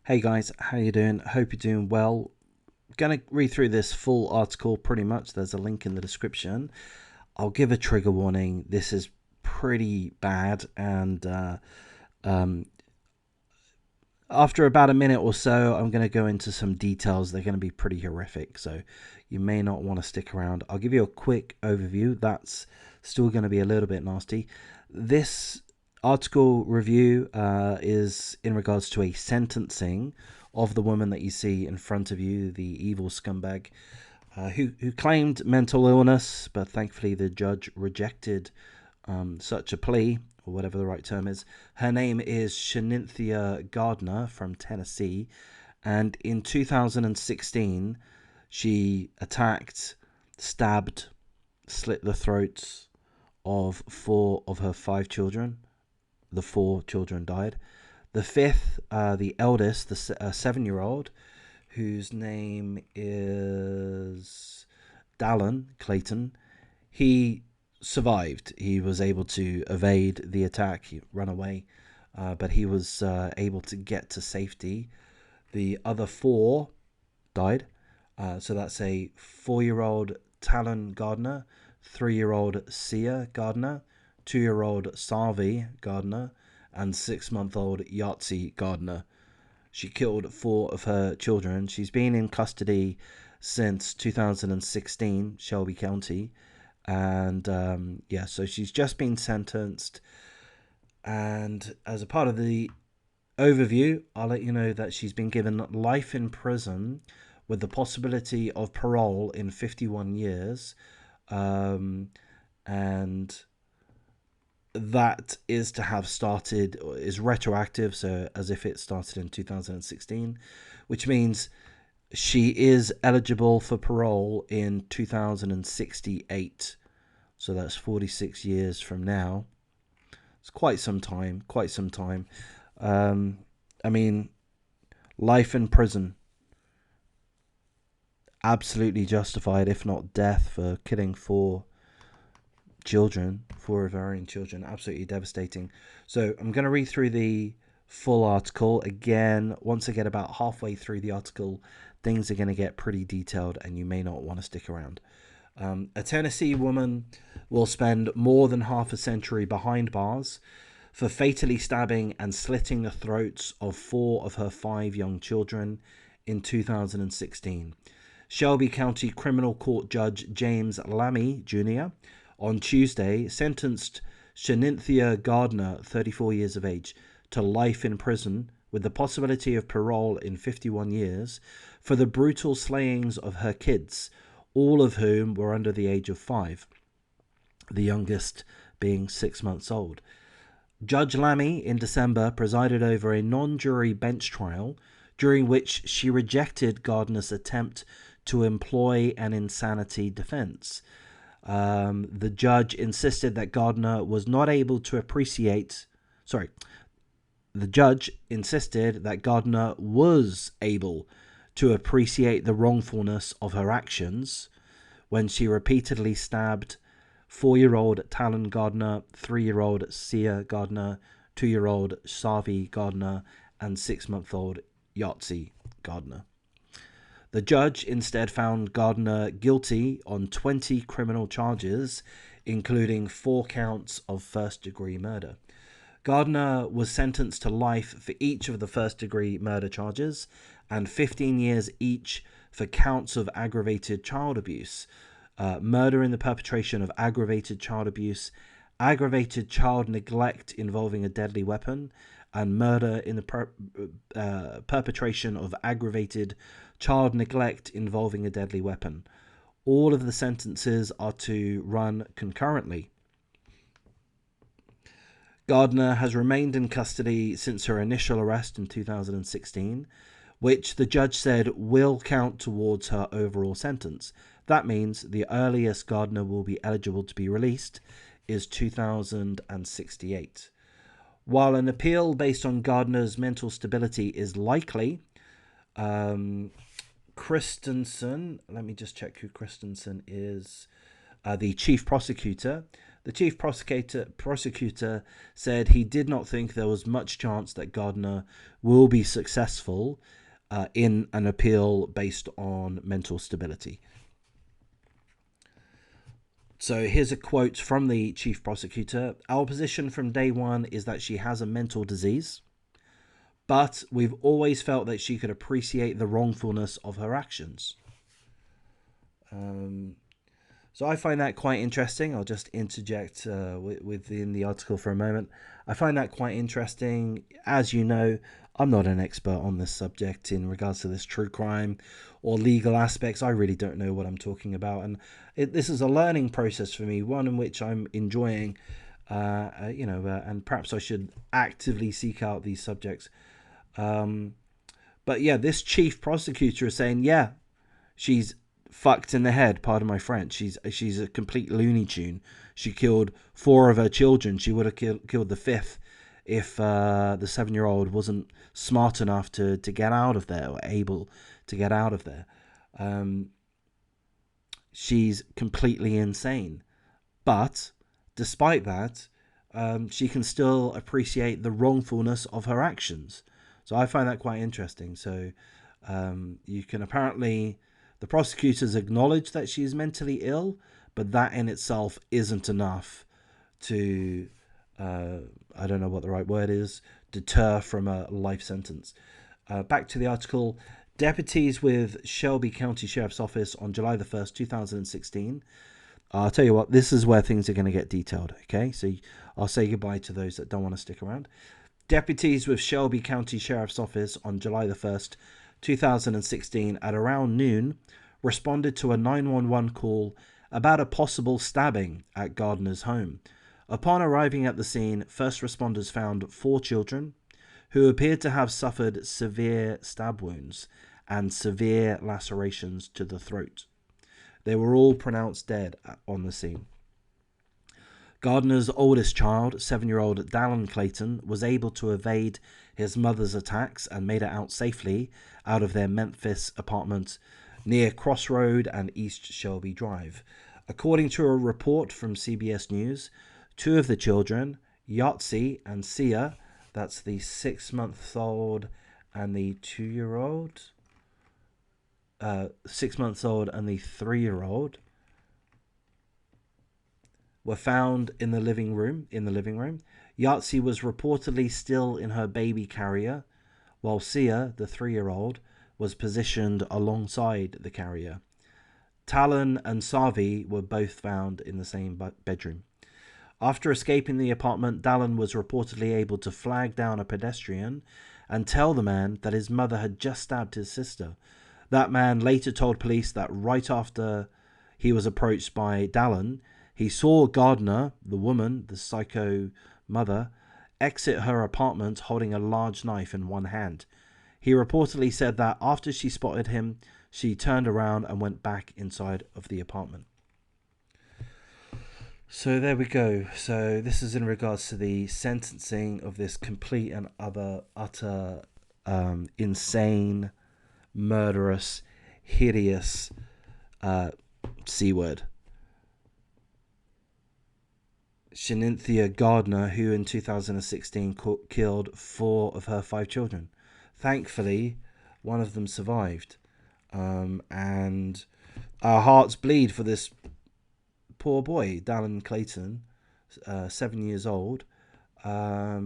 Hey guys, how you doing? Hope you're doing well. Gonna read through this full article pretty much. There's a link in the description. I'll give a trigger warning. This is pretty bad, and um, after about a minute or so, I'm gonna go into some details. They're gonna be pretty horrific, so you may not want to stick around. I'll give you a quick overview. That's still gonna be a little bit nasty. This article review is in regards to a sentencing of the woman that you see in front of you, the evil scumbag, who claimed mental illness, but thankfully the judge rejected such a plea, or whatever the right term is. Her name is Shanynthia Gardner from Tennessee, and in 2016, she attacked, stabbed, slit the throats of four of her five children. The four children died. The fifth, the eldest, the 7-year-old, whose name is Dallin Clayton, he survived. He was able to evade the attack, he run away, but he was able to get to safety. The other four died. So that's a 4-year-old Talon Gardner, 3-year-old Sia Gardner, 2-year-old Sarvi Gardner, and 6-month-old Yahtzee Gardner. She killed four of her children. She's been in custody since 2016, Shelby County. And yeah, so she's just been sentenced. And as a part of the overview, I'll let you know that she's been given life in prison with the possibility of parole in 51 years. And that is to have started, is retroactive, so as if it started in 2016, which means she is eligible for parole in 2068. So that's 46 years from now. It's quite some time, quite some time. I mean, life in prison, absolutely justified, if not death, for killing four children, four of our own children. Absolutely devastating. So I'm going to read through the full article again. Once I get about halfway through the article, things are going to get pretty detailed, and you may not want to stick around. A Tennessee woman will spend more than half a century behind bars for fatally stabbing and slitting the throats of four of her five young children in 2016. Shelby County Criminal Court Judge James Lamy Jr. on Tuesday sentenced Shanynthia Gardner, 34 years of age, to life in prison with the possibility of parole in 51 years for the brutal slayings of her kids, all of whom were under the age of 5, the youngest being 6 months old. Judge Lamy, in December, presided over a non-jury bench trial during which she rejected Gardner's attempt to employ an insanity defense. The judge insisted that Gardner was not able to appreciate... The judge insisted that Gardner was able to appreciate the wrongfulness of her actions when she repeatedly stabbed 4-year-old Talon Gardner, 3-year-old Sia Gardner, 2-year-old Sarvi Gardner, and 6-month-old Yahtzee Gardner. The judge instead found Gardner guilty on 20 criminal charges, including 4 counts of first-degree murder. Gardner was sentenced to life for each of the first-degree murder charges and 15 years each for counts of aggravated child abuse, murder in the perpetration of aggravated child abuse, aggravated child neglect involving a deadly weapon, and murder in the perpetration of aggravated child neglect involving a deadly weapon. All of the sentences are to run concurrently. Gardner has remained in custody since her initial arrest in 2016, which the judge said will count towards her overall sentence. That means the earliest Gardner will be eligible to be released is 2068. While an appeal based on Gardner's mental stability is likely, Christensen, let me just check who Christensen is, the chief prosecutor, The chief prosecutor said he did not think there was much chance that Gardner will be successful in an appeal based on mental stability. So here's a quote from the chief prosecutor. Our position from day one is that she has a mental disease, but we've always felt that she could appreciate the wrongfulness of her actions. So I find that quite interesting. I'll just interject within the article for a moment. I find that quite interesting. As you know, I'm not an expert on this subject in regards to this true crime or legal aspects. I really don't know what I'm talking about. And this is a learning process for me, one in which I'm enjoying, and perhaps I should actively seek out these subjects. But yeah, this chief prosecutor is saying, yeah, she's fucked in the head, pardon my French. She's a complete Looney Tune. She killed 4 of her children. She would have killed the 5th if the 7-year-old wasn't smart enough to get out of there, or able to get out of there. She's completely insane. But despite that, she can still appreciate the wrongfulness of her actions. So I find that quite interesting. So you can apparently... The prosecutors acknowledge that she is mentally ill, but that in itself isn't enough to, I don't know what the right word is, deter from a life sentence. Back to the article. Deputies with Shelby County Sheriff's Office on July the 1st, 2016. I'll tell you what, this is where things are going to get detailed, okay? So I'll say goodbye to those that don't want to stick around. Deputies with Shelby County Sheriff's Office on July the 1st, 2016 at around noon responded to a 911 call about a possible stabbing at Gardner's home. Upon arriving at the scene, first responders found 4 children who appeared to have suffered severe stab wounds and severe lacerations to the throat. They were all pronounced dead on the scene. Gardner's oldest child, 7-year-old Dallin Clayton, was able to evade his mother's attacks and made it out safely out of their Memphis apartment near Crossroad and East Shelby Drive. According to a report from CBS News, 2 of the children, Yahtzee and Sia, that's the 6-month-old and the 2-year-old, 6 months old and the 3-year-old, were found in the living room. Yahtzee was reportedly still in her baby carrier, while Sia, the 3-year-old, was positioned alongside the carrier. Talon and Savi were both found in the same bedroom. After escaping the apartment, Dallin was reportedly able to flag down a pedestrian and tell the man that his mother had just stabbed his sister. That man later told police that right after he was approached by Dallin, he saw Gardner, the woman, the psycho mother, exit her apartment holding a large knife in one hand. He reportedly said that after she spotted him, she turned around and went back inside of the apartment. So there we go. So this is in regards to the sentencing of this complete and utter insane, murderous, hideous C-word. Shanynthia Gardner, who in 2016 killed 4 of her 5 children. Thankfully, one of them survived. And our hearts bleed for this poor boy, Dallin Clayton, 7 years old. How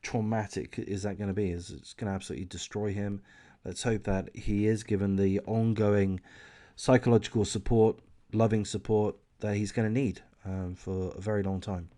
traumatic is that going to be? It's going to absolutely destroy him. Let's hope that he is given the ongoing psychological support, loving support that he's going to need for a very long time.